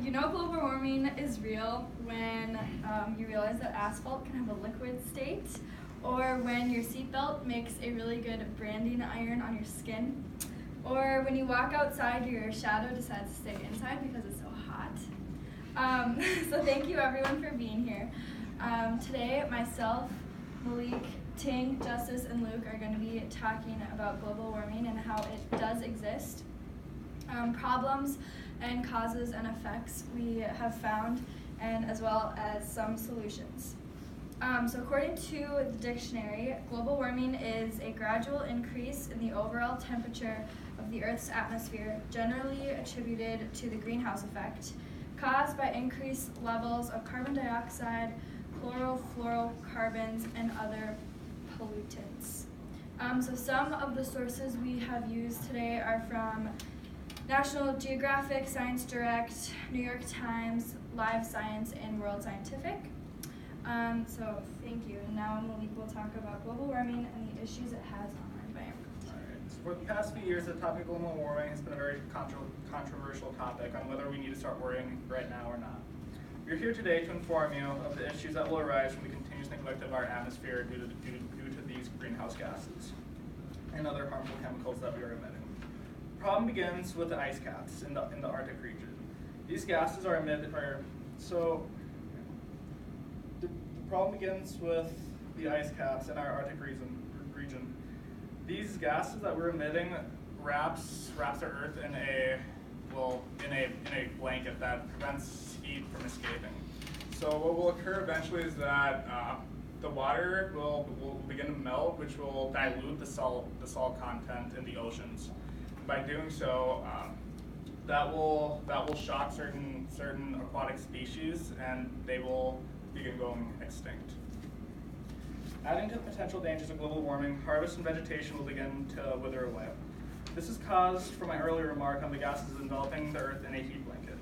You know global warming is real when you realize that asphalt can have a liquid state, or when your seatbelt makes a really good branding iron on your skin, or when you walk outside, your shadow decides to stay inside because it's so hot. So thank you everyone for being here. Today, myself, Malik, Ting, Justice, and Luke are going to be talking about global warming and how it does exist, problems and causes and effects we have found, and as well as some solutions. So according to the dictionary, global warming is a gradual increase in the overall temperature of the Earth's atmosphere, generally attributed to the greenhouse effect, caused by increased levels of carbon dioxide, chlorofluorocarbons, and other pollutants. So some of the sources we have used today are from National Geographic, Science Direct, New York Times, Live Science, and World Scientific. So thank you. And now Malik will talk about global warming and the issues it has on our environment. Alright, so for the past few years, the topic of global warming has been a very controversial topic on whether we need to start worrying right now or not. We're here today to inform you of the issues that will arise from the continuous neglect of our atmosphere due to these greenhouse gases and other harmful chemicals that we are emitting. The problem begins with the ice caps in the Arctic region. These gases are emitted, the problem begins with the ice caps in our Arctic region. These gases that we're emitting wraps the Earth in a blanket that prevents heat from escaping. So what will occur eventually is that the water will begin to melt, which will dilute the salt content in the oceans. By doing so, that will shock certain aquatic species, and they will begin going extinct. Adding to the potential dangers of global warming, harvest and vegetation will begin to wither away. This is caused from my earlier remark on the gases enveloping the Earth in a heat blanket.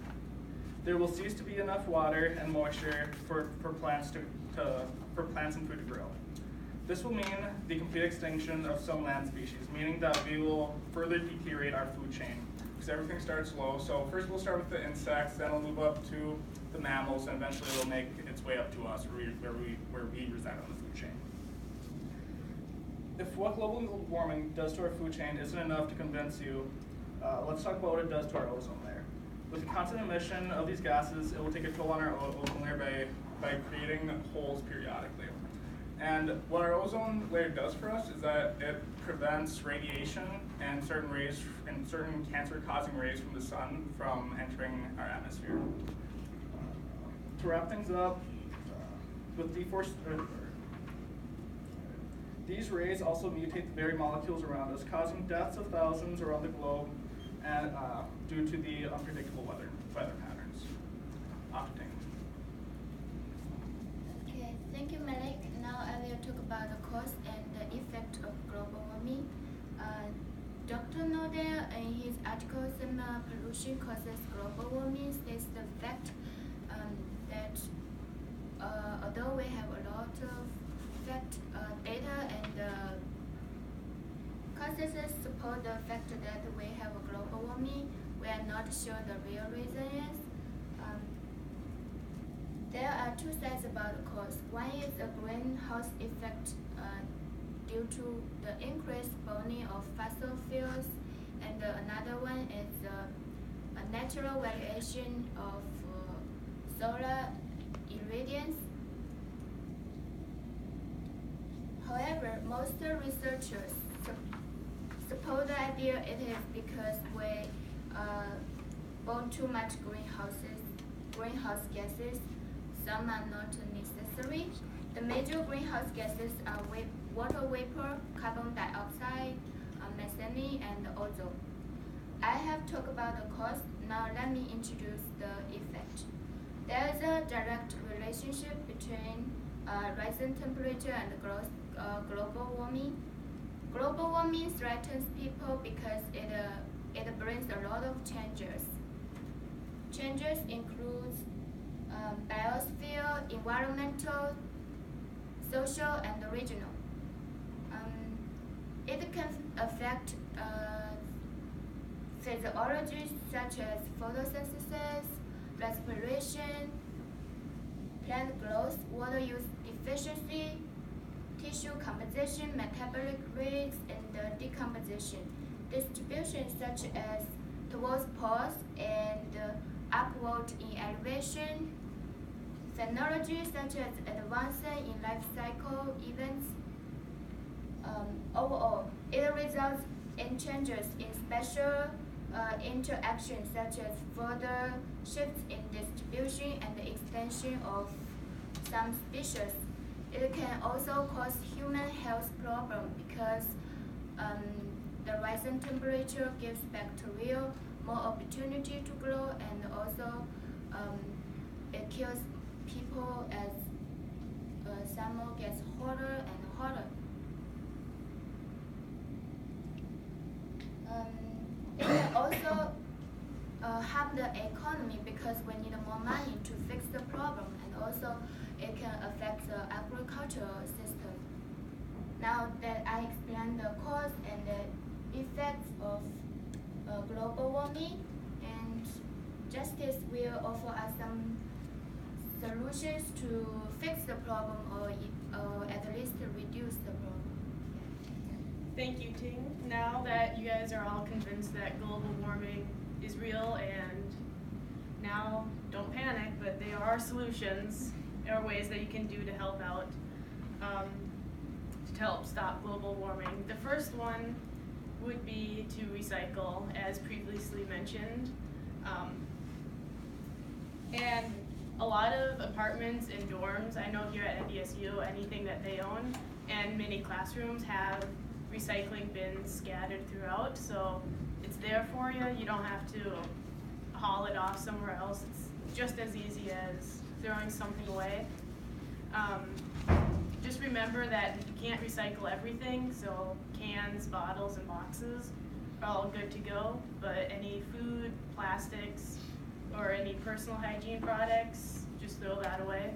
There will cease to be enough water and moisture for plants and food to grow. This will mean the complete extinction of some land species, meaning that we will further deteriorate our food chain, because everything starts low. So first we'll start with the insects, then we'll move up to the mammals, and eventually it'll make its way up to us where we reside on the food chain. If what global warming does to our food chain isn't enough to convince you, let's talk about what it does to our ozone layer. With the constant emission of these gases, it will take a toll on our ozone layer by creating holes periodically. And what our ozone layer does for us is that it prevents radiation and certain cancer-causing rays from the sun from entering our atmosphere. To wrap things up, these rays also mutate the very molecules around us, causing deaths of thousands around the globe, and due to the unpredictable weather patterns. Octane. Okay, thank you, Malik. Now I will talk about the cause and the effect of global warming. Dr. Nodell, in his article, "Summer Pollution Causes Global Warming," states the fact that although we have a lot of data and causes support the fact that we have a global warming, we are not sure the real reason is. There are two sides about the cause. One is the greenhouse effect due to the increased burning of fossil fuels, and another one is a natural variation of solar irradiance. However, most researchers support the idea it is because we burn too much greenhouse gases. Some are not necessary. The major greenhouse gases are water vapor, carbon dioxide, methane, and ozone. I have talked about the cause. Now let me introduce the effect. There is a direct relationship between rising temperature and global warming. Global warming threatens people because it brings a lot of changes. Changes include biosphere, environmental, social, and regional. It can affect physiology such as photosynthesis, respiration, plant growth, water use efficiency, tissue composition, metabolic rates, and decomposition. Distribution such as towards pores and upward in elevation. Phenology such as advancing in life cycle events. Overall, it results in changes in spatial interactions such as further shifts in distribution and the extension of some species. It can also cause human health problems because the rising temperature gives bacteria more opportunity to grow, and also it kills people as summer gets hotter and hotter. It can also harm the economy because we need more money to fix the problem, and also it can affect the agricultural system. Now that I explained the cause and the effects of global warming, and Justice will offer us some solutions to fix the problem or at least to reduce the problem. Thank you, Ting. Now that you guys are all convinced that global warming is real, and now don't panic, but there are solutions or ways that you can do to help out, to help stop global warming. The first one would be to recycle, as previously mentioned. And a lot of apartments and dorms, I know here at NDSU, anything that they own, and many classrooms have recycling bins scattered throughout, so it's there for you. You don't have to haul it off somewhere else. It's just as easy as throwing something away. Just remember that you can't recycle everything, so cans, bottles, and boxes are all good to go, but any food, plastics, or any personal hygiene products, just throw that away.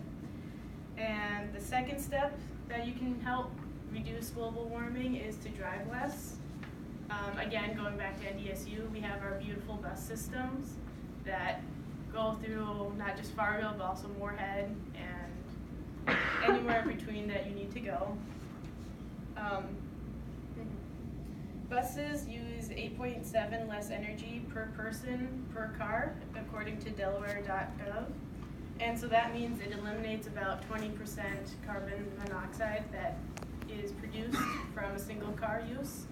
And the second step that you can help reduce global warming is to drive less. Again, going back to NDSU, we have our beautiful bus systems that go through not just Fargo, but also Moorhead and anywhere between that you need to go. Buses use 8.7 less energy per person per car, according to Delaware.gov. And so that means it eliminates about 20% carbon monoxide that is produced from a single car use.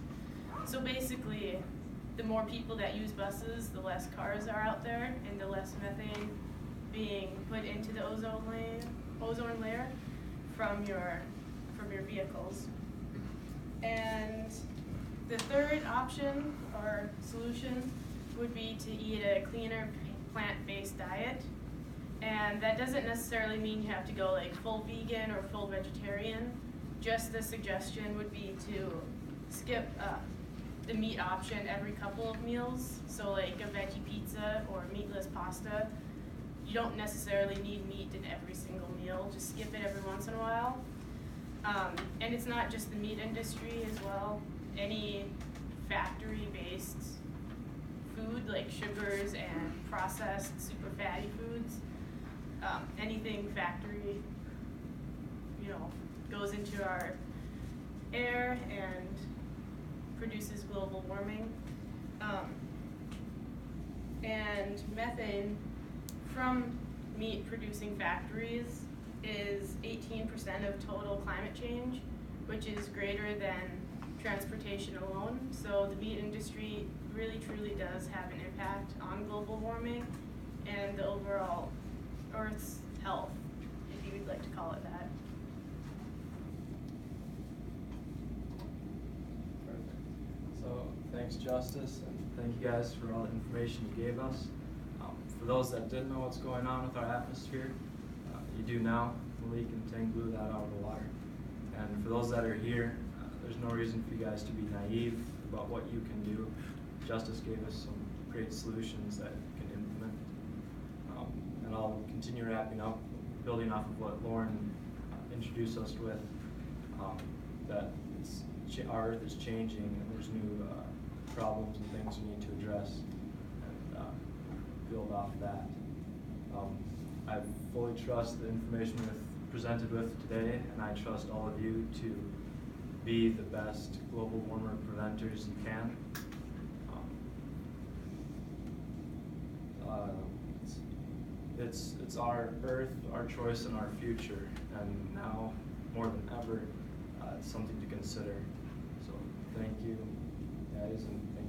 So basically, the more people that use buses, the less cars are out there, and the less methane being put into the ozone layer from your vehicles. And the third option or solution would be to eat a cleaner plant-based diet. And that doesn't necessarily mean you have to go like full vegan or full vegetarian. Just the suggestion would be to skip the meat option every couple of meals. So like a veggie pizza or meatless pasta. You don't necessarily need meat in every single meal. Just skip it every once in a while. And it's not just the meat industry as well. Any factory-based food like sugars and processed super fatty foods, anything factory, goes into our air and produces global warming. And methane from meat producing factories is 18% of total climate change, which is greater than transportation alone. So the meat industry really truly does have an impact on global warming and the overall Earth's health, if you would like to call it that. Perfect. So thanks, Justice, and thank you guys for all the information you gave us. For those that didn't know what's going on with our atmosphere, you do now. Malik and Ting blew that out of the water. And for those that are here, there's no reason for you guys to be naive about what you can do. Justice gave us some great solutions that you can implement. And I'll continue wrapping up, building off of what Lauren introduced us with, that our Earth is changing and there's new problems and things we need to address, and build off that. I fully trust the information presented with today, and I trust all of you to be the best global warmer preventers you can. It's our Earth, our choice, and our future, and now more than ever, it's something to consider. So thank you, guys, and thank